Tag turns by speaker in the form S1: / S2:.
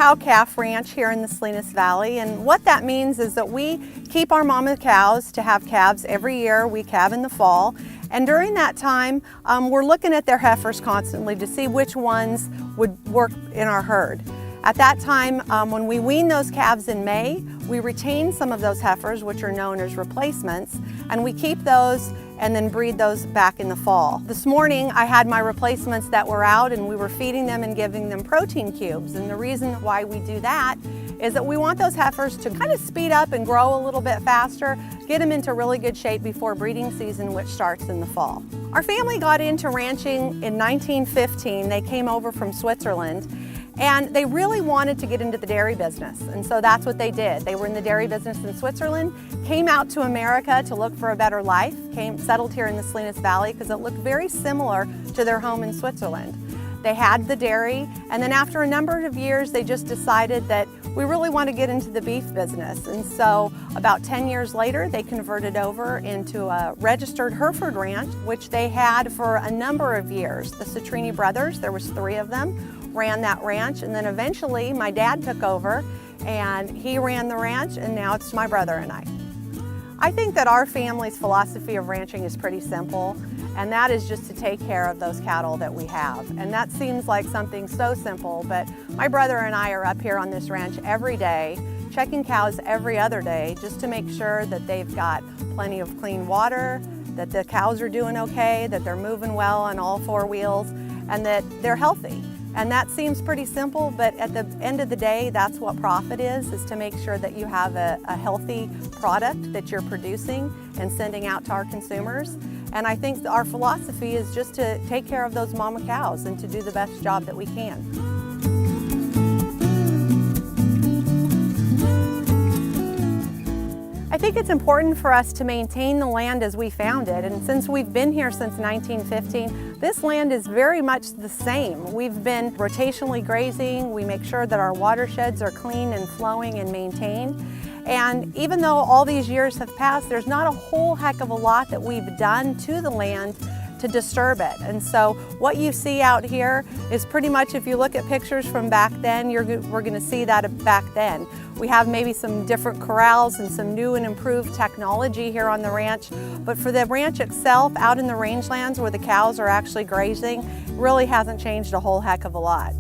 S1: cow-calf ranch here in the Salinas Valley, and what that means is that we keep our mama cows to have calves every year. We calve in the fall, and during that time we're looking at their heifers constantly to see which ones would work in our herd. At that time, when we wean those calves in May, we retain some of those heifers, which are known as replacements, and we keep those and then breed those back in the fall. This morning I had my replacements that were out, and we were feeding them and giving them protein cubes. And the reason why we do that is that we want those heifers to kind of speed up and grow a little bit faster, get them into really good shape before breeding season, which starts in the fall. Our family got into ranching in 1915. They came over from Switzerland, and they really wanted to get into the dairy business, and so that's what they did. They were in the dairy business in Switzerland, came out to America to look for a better life, settled here in the Salinas Valley because it looked very similar to their home in Switzerland. They had the dairy, and then after a number of years they just decided that we really want to get into the beef business, and so about 10 years later they converted over into a registered Hereford ranch, which they had for a number of years. The Settrini brothers, there was 3 of them, ran that ranch, and then eventually my dad took over and he ran the ranch, and now it's my brother and I. I think that our family's philosophy of ranching is pretty simple, and that is just to take care of those cattle that we have. And that seems like something so simple, but my brother and I are up here on this ranch every day, checking cows every other day, just to make sure that they've got plenty of clean water, that the cows are doing okay, that they're moving well on all 4 wheels, and that they're healthy. And that seems pretty simple, but at the end of the day, that's what profit is to make sure that you have a healthy product that you're producing and sending out to our consumers. And I think our philosophy is just to take care of those mama cows and to do the best job that we can. I think it's important for us to maintain the land as we found it, and since we've been here since 1915, this land is very much the same. We've been rotationally grazing, we make sure that our watersheds are clean and flowing and maintained, and even though all these years have passed, there's not a whole heck of a lot that we've done to the land to disturb it. And so what you see out here is pretty much, if you look at pictures from back then, we're going to see that back then. We have maybe some different corrals and some new and improved technology here on the ranch, but for the ranch itself, out in the rangelands where the cows are actually grazing, really hasn't changed a whole heck of a lot.